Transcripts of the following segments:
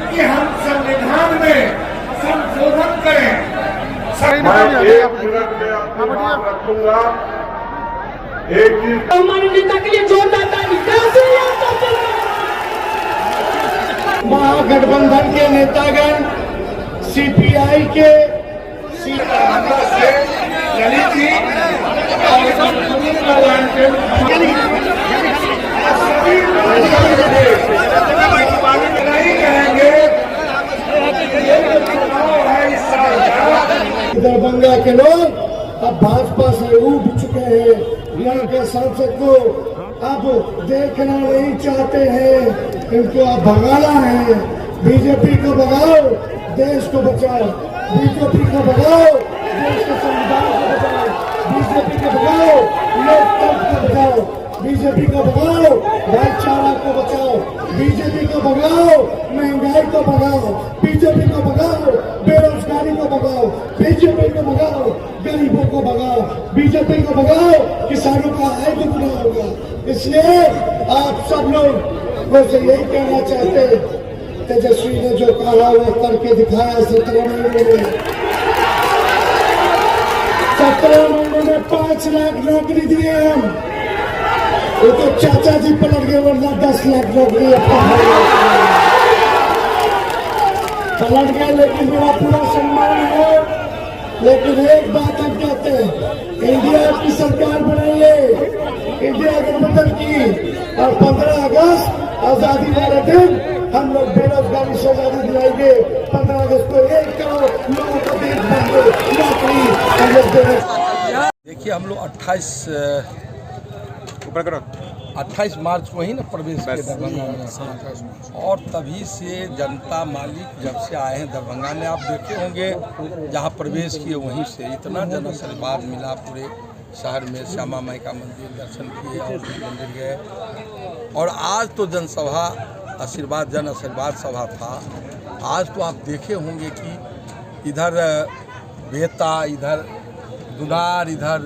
कि हम संविधान में संशोधन करें। मैं 1 मिनट में अपनी बात रखूंगा। एक चीज हमारे नेता के लिए जोरदार ताली। महागठबंधन के नेतागण सीपीआई के ललित जी और नहीं कहेंगे। दरभंगा के लोग अब भाजपा से उठ चुके हैं। यहाँ के सांसद को अब देखना नहीं चाहते हैं, इनको अब भगाना है। बीजेपी को भगाओ, देश को बचाओ। बीजेपी को भगाओ, देश के संविधान को बचाओ। बीजेपी को भगाओ, लोकतंत्र को बचाओ। बीजेपी को भगाओ, भाईचारा को बचाओ। बीजेपी को भगाओ, महंगाई को भगाओ। बीजेपी को भगाओ, बेरोजगारी को भगाओ। बीजेपी को भगाओ, गरीबों को भगाओ। बीजेपी को भगाओ, किसानों का आय दुगना होगा। इसलिए आप सब लोग से यही कहना चाहते हैं, तेजस्वी ने जो कहा वो करके दिखाया। 17 महीने में 5 लाख नौकरी दिए हम। वो तो चाचा जी पलट गए, वरना 10 लाख नौकरी पलट गए। लेकिन मेरा पूरा सम्मान है। लेकिन एक बात हम कहते हैं, इंडिया की सरकार बनाइए, इंडिया गठबंधन की। और 15 अगस्त आजादी वाले दिन हम लोग बेरोजगारी से आजादी दिलाएंगे। 15 अगस्त को 1 करोड़ लोगों को नौकरी हम लोग देंगे। देखिए, हम लोग 28 मार्च को ही ना प्रवेश किए दरभंगा में, और तभी से जनता मालिक जब से आए हैं दरभंगा में, आप देखे होंगे जहाँ प्रवेश किए वहीं से इतना जन आशीर्वाद मिला। पूरे शहर में श्यामा माई का मंदिर दर्शन किए और मंदिर गए। और आज तो जनसभा आशीर्वाद जन आशीर्वाद सभा था। आज तो आप देखे होंगे कि इधर बेता, इधर दुनार, इधर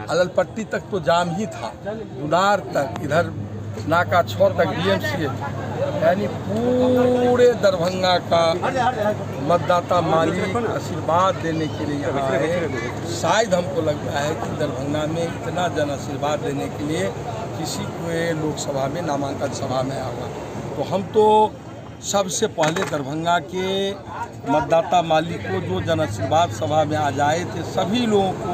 अललपट्टी तक तो जाम ही था, दुनार तक, इधर नाका 6 तक डीएमसी, यानी पूरे दरभंगा का मतदाता मालिक आशीर्वाद देने के लिए यहाँ आए। शायद हमको लगता है कि दरभंगा में इतना जन आशीर्वाद देने के लिए किसी को लोकसभा में नामांकन सभा में आगा। तो हम तो सबसे पहले दरभंगा के मतदाता मालिक को जो जन आशीर्वाद सभा में आ जाए थे, सभी लोगों को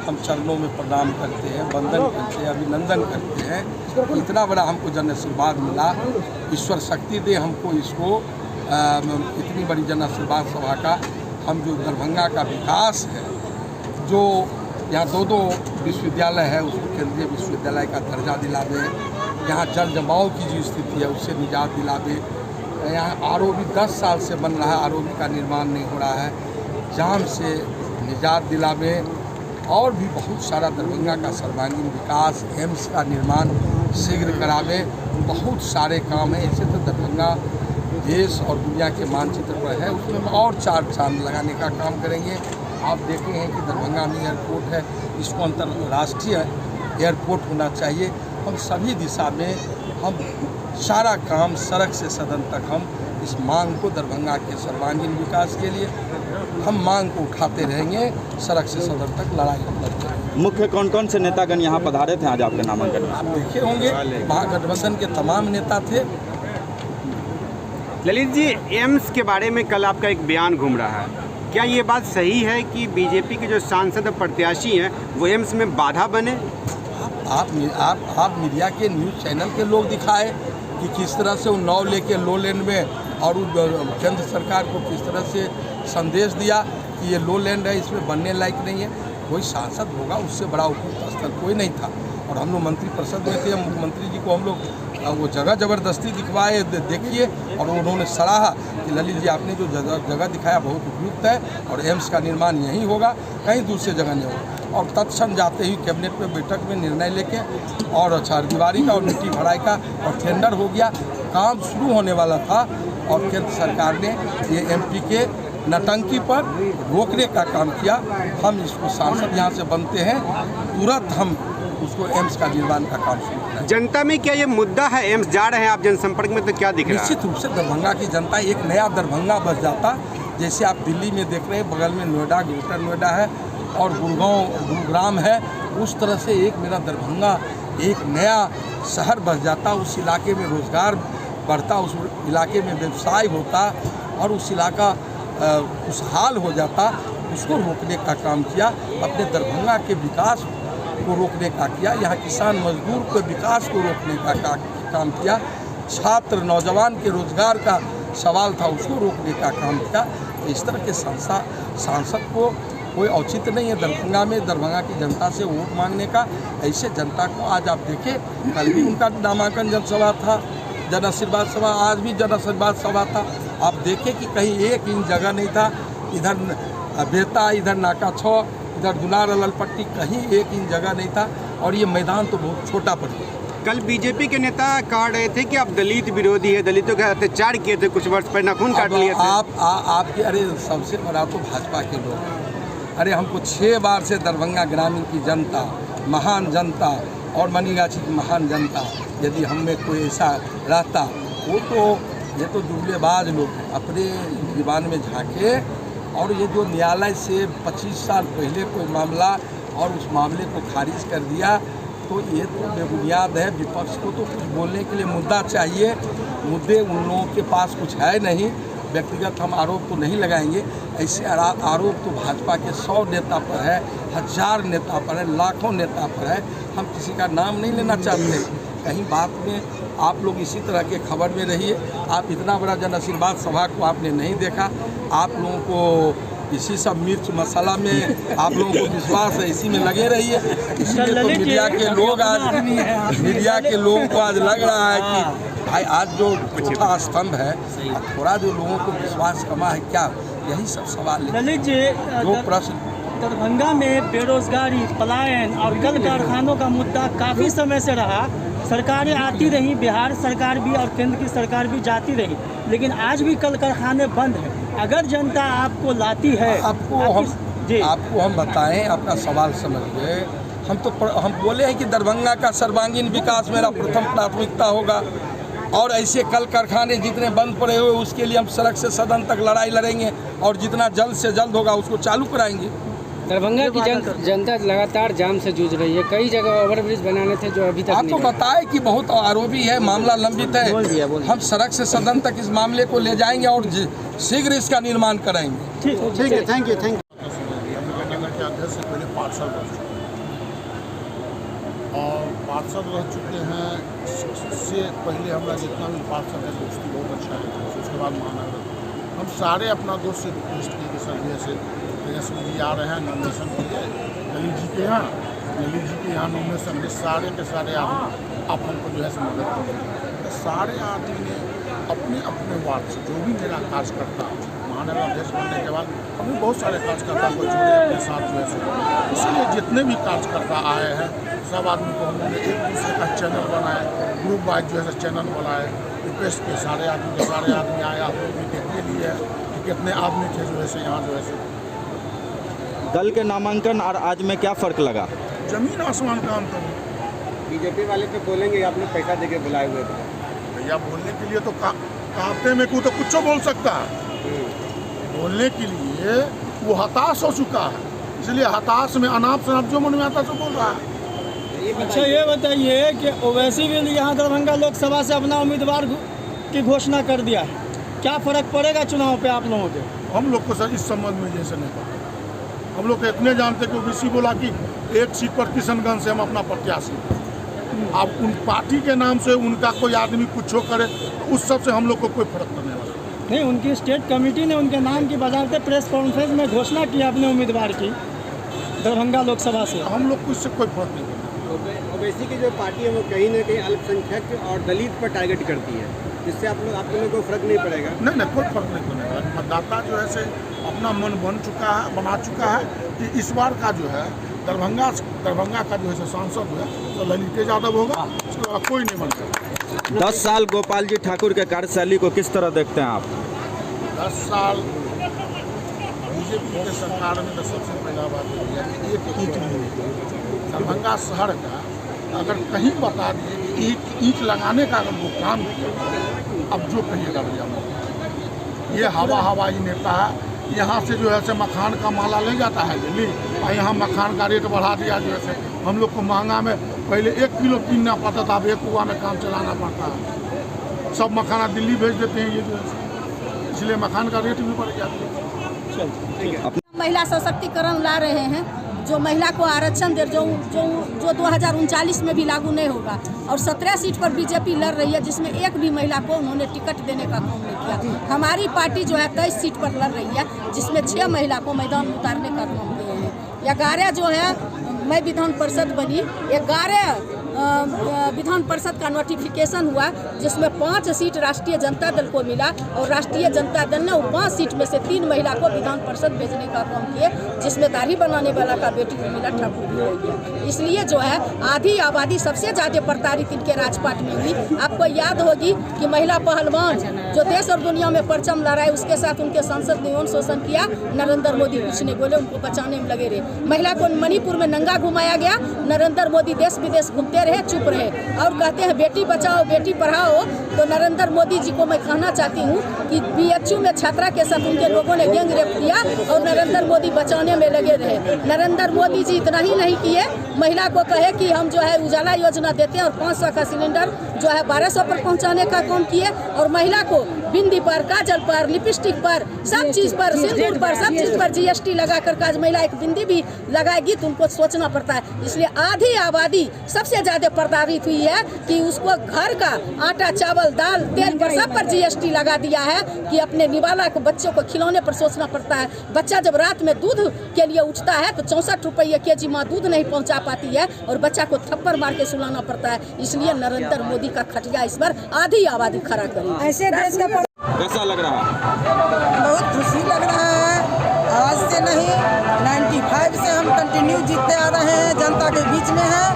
हम चरणों में प्रणाम करते हैं, वंदन करते हैं, अभिनंदन करते हैं। इतना बड़ा हमको जन आशीर्वाद मिला। ईश्वर शक्ति दे हमको इसको, इतनी बड़ी जन आशीर्वाद सभा का। हम जो दरभंगा का विकास है, जो यहाँ 2 विश्वविद्यालय है, उसको केंद्रीय विश्वविद्यालय का दर्जा दिला दें। यहाँ जल जमाव की जो स्थिति है उससे निजात दिला दें। यहाँ आरओबी 10 साल से बन रहा है, आरओबी का निर्माण नहीं हो रहा है, जाम से निजात दिलावे। और भी बहुत सारा दरभंगा का सर्वांगीण विकास, एम्स का निर्माण शीघ्र करावे। बहुत सारे काम हैं। ऐसे तो दरभंगा देश और दुनिया के मानचित्र पर है, उसमें और 4 चांद लगाने का काम करेंगे। आप देखे हैं कि दरभंगा में एयरपोर्ट है, इसको अंतर्राष्ट्रीय एयरपोर्ट होना चाहिए। हम सभी दिशा में हम सारा काम सड़क से सदन तक हम इस मांग को, दरभंगा के सर्वांगीण विकास के लिए हम मांग को उठाते रहेंगे। सड़क से सदन तक लड़ाई लड़ते रहेंगे। मुख्य कौन कौन से नेतागण यहाँ पधारे थे आज आपके नामांकन में? आप देखे होंगे महागठबंधन के तमाम नेता थे। ललित जी, एम्स के बारे में कल आपका एक बयान घूम रहा है, क्या ये बात सही है कि बीजेपी के जो सांसद प्रत्याशी हैं वो एम्स में बाधा बने? आप मीडिया के न्यूज़ चैनल के लोग दिखाए कि किस तरह से वो 9 लेके लो लेन में, और केंद्र सरकार को किस तरह से संदेश दिया कि ये लो लैंड है, इसमें बनने लायक नहीं है। कोई सांसद होगा, उससे बड़ा उपयुक्त स्थल कोई नहीं था। और हम लोग मंत्रिपरिषद में थे, मुख्यमंत्री जी को हम लोग वो जगह ज़बरदस्ती दिखवाए, देखिए। और उन्होंने सराहा कि ललित जी आपने जो जगह दिखाया बहुत उपयुक्त है, और एम्स का निर्माण यहीं होगा, कहीं दूसरी जगह नहीं होगा। और तत्क्षण जाते ही कैबिनेट में बैठक में निर्णय लेके, और चारदीवारी का और मिट्टी भराई का और टेंडर हो गया, काम शुरू होने वाला था। और केंद्र सरकार ने ये एमपी के नटंकी पर रोकने का काम किया। हम इसको सांसद यहाँ से बनते हैं, तुरंत हम उसको एम्स का निर्माण का काम शुरू करें। जनता में क्या ये मुद्दा है, एम्स जा रहे हैं आप जनसंपर्क में, तो क्या दिख रहा है? निश्चित रूप से दरभंगा की जनता एक नया दरभंगा बस जाता, जैसे आप दिल्ली में देख रहे हैं बगल में नोएडा, ग्रेटर नोएडा है और गुरुग्राम है, उस तरह से एक मेरा दरभंगा एक नया शहर बस जाता, उस इलाके में रोजगार बढ़ता, उस इलाके में व्यवसाय होता और उस इलाका खुशहाल हो जाता। उसको रोकने का काम किया, अपने दरभंगा के विकास को रोकने का किया, यहाँ किसान मजदूर के विकास को रोकने का काम किया, छात्र नौजवान के रोजगार का सवाल था उसको रोकने का काम किया। इस तरह के सांसद को कोई औचित्य नहीं है दरभंगा में, दरभंगा की जनता से वोट मांगने का। ऐसे जनता को आज आप देखें, कल भी उनका नामांकन जनसभा था, जन आशीर्वाद सभा, आज भी जन आशीर्वाद सभा था। आप देखें कि कहीं एक इंच जगह नहीं था, इधर बेता, इधर नाका 6, इधर दुनार ललपट्टी, कहीं एक इंच जगह नहीं था और ये मैदान तो बहुत छोटा पड़ गया। कल बीजेपी के नेता कह रहे थे कि आप दलित viरोधी है, दलितों के अत्याचार किए थे, कुछ वर्ष पहले नाखून काट लिए थे। आपके अरे सबसे बड़ा तो भाजपा के लोग, अरे हमको 6 बार से दरभंगा ग्रामीण की जनता, महान जनता और मनीगाछी की महान जनता, यदि हम में कोई ऐसा रहता, वो तो ये तो दुबलेबाज लोग हैं, अपने दीवान में झांके और ये जो न्यायालय से 25 साल पहले कोई मामला और उस मामले को खारिज कर दिया, तो ये तो बेबुनियाद है। विपक्ष को तो कुछ बोलने के लिए मुद्दा चाहिए, मुद्दे उन लोगों के पास कुछ है नहीं। व्यक्तिगत हम आरोप तो नहीं लगाएंगे, ऐसे आरोप तो भाजपा के 100 नेता पर है, 1000 नेता पर है, लाखों नेता पर है। हम किसी का नाम नहीं लेना चाहते। कहीं बात में आप लोग इसी तरह के खबर में रहिए। आप इतना बड़ा जन आशीर्वाद सभा को आपने नहीं देखा, आप लोगों को इसी सब मिर्च मसाला में आप लोगों को विश्वास है, इसी में लगे रहिए। इसीलिए तो मीडिया के लोग आज, मीडिया के लोगों को आज लग रहा है कि भाई आज जो चौथा स्तंभ है, थोड़ा जो लोगों को विश्वास कमा है क्या, यही सब सवाल है। ललित जी, जो प्रश्न दरभंगा में बेरोजगारी, पलायन और कल कारखानों का मुद्दा काफ़ी समय से रहा। सरकारें आती रहीं, बिहार सरकार भी और केंद्र की सरकार भी जाती रही, लेकिन आज भी कल कारखाने बंद हैं। अगर जनता आपको लाती है, आपको हम बताएं, आपका सवाल समझ गए। हम बोले हैं कि दरभंगा का सर्वांगीण विकास मेरा प्रथम प्राथमिकता होगा और ऐसे कल कारखाने जितने बंद पड़े हुए उसके लिए हम सड़क से सदन तक लड़ाई लड़ेंगे और जितना जल्द से जल्द होगा उसको चालू कराएंगे। दरभंगा की जनता लगातार जाम से जूझ रही है, कई जगह ओवरब्रिज बनाने थे जो अभी तक आपको बताए कि बहुत आरोपी है, मामला लंबित है। हम सड़क से सदन तक इस मामले को ले जाएंगे और शीघ्र इसका निर्माण कराएंगे। ठीक है, थैंक यू। नगर के अध्यक्ष से पहले पार्षद रह चुके हैं और पार्षद रह चुके हैं। इससे पहले हमारा जितना भी पार्षद है दोस्ती बहुत अच्छा है। उसके बाद महानगर हम सारे अपना दोस्त से रिक्वेस्ट किए कि सर जैसे जी आ रहे हैं नॉमिनेशन के लिए ललित जी के यहाँ नॉमिनेशन है, सारे के सारे आदमी आप हमको जो है मदद करेंगे। सारे आदमी ने अपने अपने वार्ड से जो भी मेरा कार्यकर्ता महानगर अध्यक्ष बनने के बाद हमने बहुत सारे कार्यकर्ता को जोड़े अपने साथ जो है। इसलिए जितने भी कार्यकर्ता आए हैं सब आदमी को हमने एक दूसरे का चैनल बनाया, ग्रुप वाइज जो है चैनल बनाए, रिक्वेस्ट के सारे आदमी आए। आप लोग भी देखने लिए कि कितने आदमी थे जो है यहाँ जो है। कल के नामांकन और आज में क्या फ़र्क लगा? जमीन आसमान का अंतर। बीजेपी वाले तो बोलेंगे आप लोग पैसा देके बुलाए हुए थे। भैया बोलने के लिए तो कहते में को तो कुछ बोल सकता है। बोलने के लिए वो हताश हो चुका है, इसलिए हताश में अनाप शनाप जो मन में आता तो बोल रहा है। अच्छा ये बताइए कि ओवैसी भी यहाँ दरभंगा लोकसभा से अपना उम्मीदवार की घोषणा कर दिया है, क्या फ़र्क पड़ेगा चुनाव पे आप लोगों के? हम लोग को सर इस संबंध में जैसे नहीं पता। हम लोग इतने जानते कि ओबीसी बोला कि एक सीट पर किशनगंज से हम अपना प्रत्याशी। अब उन पार्टी के नाम से उनका कोई आदमी कुछ करे तो उस सब से हम लोग को कोई फर्क पड़ने वाला नहीं। उनकी स्टेट कमेटी ने उनके नाम की बजाते प्रेस कॉन्फ्रेंस में घोषणा की अपने उम्मीदवार की दरभंगा लोकसभा से। हम लोग को इससे कोई फर्क नहीं पड़ता। ओबीसी की जो पार्टी है वो कहीं ना कहीं अल्पसंख्यक और दलित पर टारगेट करती है, जिससे आप लोगों को फर्क नहीं पड़ेगा। नहीं कोई फर्क नहीं पड़ने वाला। मतदाता जो है से अपना मन बना चुका है कि इस बार का जो है दरभंगा का जो है सांसद है तो ललित यादव होगा, उसके बाद कोई नहीं बन सकता। 10 साल गोपाल जी ठाकुर के कार्यशैली को किस तरह देखते हैं आप? 10 साल बीजेपी के सरकार में तो सबसे पहला बात है कि एक ईंट नहीं दरभंगा शहर का अगर कहीं बता दिए कि एक ईंट लगाने का अगर वो काम किया, अब जो कहिएगा भैया ये हवाई नेता है। यहाँ से जो है से मखान का माला ले जाता है दिल्ली, और यहाँ मखान का रेट बढ़ा दिया। जो है हम लोग को महंगा में पहले 1 किलो कीनना पड़ता था, अब 1 कुआ में काम चलाना पड़ता है। सब मखाना दिल्ली भेज देते हैं ये जो है, इसलिए मखान का रेट भी बढ़ गया। महिला सशक्तिकरण ला रहे हैं, जो महिला को आरक्षण दे जो 2039 में भी लागू नहीं होगा। और 17 सीट पर बीजेपी लड़ रही है, जिसमें एक भी महिला को उन्होंने टिकट देने का काम नहीं किया। हमारी पार्टी जो है 23 सीट पर लड़ रही है, जिसमें 6 महिला को मैदान में उतारने का काम किए हैं। 11 जो है, मैं विधान परिषद बनी, 11 विधान परिषद का नोटिफिकेशन हुआ, जिसमें 5 सीट राष्ट्रीय जनता दल को मिला, और राष्ट्रीय जनता दल ने 5 सीट में से 3 महिला को विधान परिषद भेजने का काम किए, जिसमें दाढ़ी बनाने वाला का बेटी उर्मिला ठाकुर भी हो गया। इसलिए जो है आधी आबादी सबसे ज़्यादा प्रताड़ित इनके राजपाट में हुई। आपको याद होगी कि महिला पहलवान जो देश और दुनिया में परचम लहराए, उसके साथ उनके सांसद ने यौन शोषण किया। नरेंद्र मोदी कुछ नहीं बोले, उनको बचाने में लगे रहे। महिला को मणिपुर में नंगा घुमाया गया, नरेंद्र मोदी देश विदेश घूमते रहे, चुप रहे। और कहते हैं बेटी बचाओ बेटी पढ़ाओ, तो नरेंद्र मोदी जी को मैं कहना चाहती हूँ कि BHU में छात्रा के साथ उनके लोगों ने गैंग रेप किया, और नरेंद्र मोदी बचाने में लगे रहे। नरेंद्र मोदी जी इतना ही नहीं किए, महिला को कहे कि हम जो है उजाला योजना देते हैं, और 500 का सिलेंडर जो है 1200 पर पहुँचाने का काम किए। और महिला को बिंदी पर, काजल पर, लिपस्टिक पर, सब चीज़ पर, सिंदूर पर, सब चीज़ पर GST लगा कर आज महिला एक बिंदी भी लगाएगी तो उनको सोचना पड़ता है। इसलिए आधी आबादी सबसे ज़्यादा प्रताड़ित हुई है कि उसको घर का आटा, चावल, दाल, तेल पर सब पर GST लगा दिया है, कि अपने निवाला को, बच्चों को खिलौने पर सोचना पड़ता है। बच्चा जब रात में दूध के लिए उठता है तो 64 रुपये kg माँ दूध नहीं पहुँचा पाती है, और बच्चा को थप्पड़ मार के सुलाना पड़ता है। इसलिए नरेंद्र मोदी का खटिया इस बार आधी आबादी खड़ा करी। ऐसे देश का कैसा लग रहा है? बहुत खुशी लग रहा है। आज से नहीं, 95 से हम कंटिन्यू जीतते आ रहे हैं, जनता के बीच में हैं,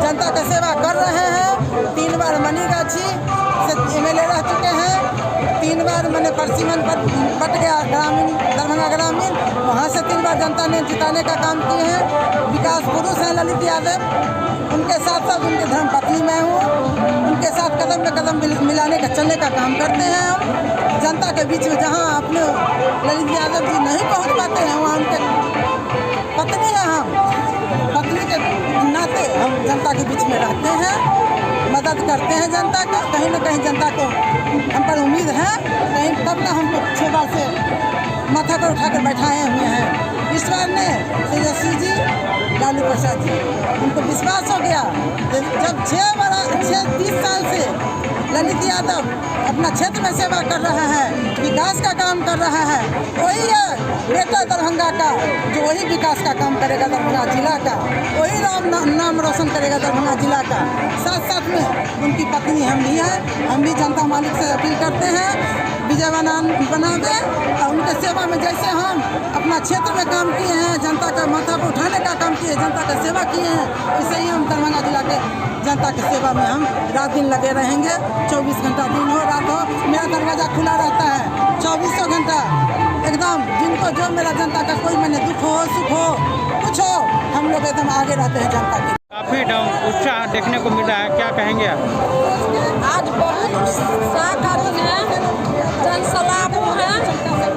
जनता का सेवा कर रहे हैं। 3 बार मनीगाछी से MLA रह चुके हैं, 3 बार मैंने परसिमन पट गया ग्रामीण, दरभंगा ग्रामीण, वहाँ से 3 बार जनता ने जिताने का काम किए हैं। विकास पुरुष हैं ललित यादव, उनके साथ साथ उनके धर्मपत्नी मैं हूँ, उनके साथ कदम में कदम मिलाने का, चलने का काम करते हैं हम जनता के बीच में। जहाँ अपने ललित यादव जी नहीं पहुँच पाते हैं, वहाँ उनके पत्नी है, हम पत्नी के नाते हम जनता के बीच में रहते हैं, मदद करते हैं जनता का। कहीं न कहीं जनता को हम पर उम्मीद है, कहीं तब ना हमको 6 बार से माथा पर उठा कर बैठाए हुए हैं। ईश्वर ने तेजस्वी जी, लालू प्रसाद जी, उनको विश्वास हो गया जब 30 साल से ललित यादव अपना क्षेत्र में सेवा कर रहा है, विकास का काम कर रहा है। वही है बेटा दरभंगा का, जो वही विकास का काम करेगा दरभंगा जिला का, वही नाम रोशन करेगा दरभंगा जिला का। साथ साथ में उनकी पत्नी हम भी हैं, हम भी जनता मालिक से अपील करते हैं विजय बना दे, और उनके सेवा में जैसे हम अपना क्षेत्र में काम किए हैं, जनता का माथा पर उठाने का काम किए, जनता का सेवा किए हैं, वैसे ही हम दरभंगा जिला के जनता की सेवा में हम रात दिन लगे रहेंगे। 24 घंटा दिन हो रात हो, मेरा दरवाज़ा खुला रहता है 24 घंटा एकदम। जिनको जो मेरा जनता का कोई मैंने दुख हो, सुख हो, कुछ हो, हम लोग एकदम आगे रहते हैं जनता के। काफ़ी उत्साह देखने को मिल रहा है, क्या कहेंगे आप? आज बहुत उत्साहकारी है, जनसलाब है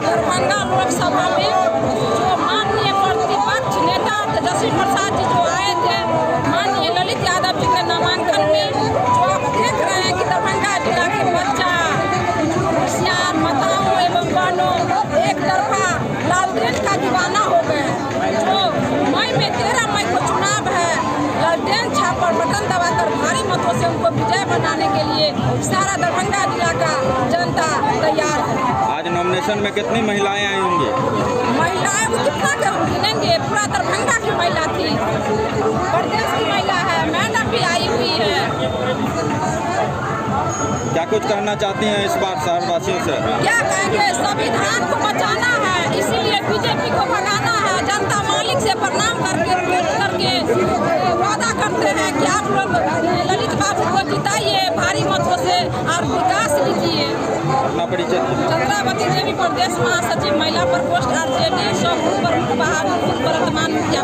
दरभंगा लोकसभा में। जो माननीय प्रतिपक्ष नेता तेजस्वी प्रसाद जी जो आए थे, माननीय ललित यादव जी के नामांकन में, जो आप देख रहे हैं कि दरभंगा जिला के बच्चा, होशियार माताओं एवं बहनों एक तरफा लालटेन का दीवाना हो गए। जो मई में 13 मई को चुनाव है, लालटेन छाप पर बटन दबाकर भारी मतों से उनको विजय बनाने के लिए सारा दरभंगा जिला का जनता तैयार है। आज नॉमिनेशन में कितनी महिलाएं आई होंगी? महिलाएं कितना गिनेंगे, पूरा दरभंगा की महिला थी, प्रदेश की महिला है, मैडम भी आई हुई है। क्या कुछ कहना चाहती हैं इस बार शहरवासियों से? क्या कहेंगे, संविधान को बचाना है, इसीलिए बीजेपी को भगाना है। जनता मालिक से प्रणाम करके वादा करते हैं कि आप लोग ललित बाबू को जिताइए भारी मतों से और विकास लीजिए। अपना परिचय। चंद्रावती देवी, प्रदेश महासचिव, महिला प्रकोष्ठ RJD, सब प्रमुख बहादुर वर्तमान मुखिया।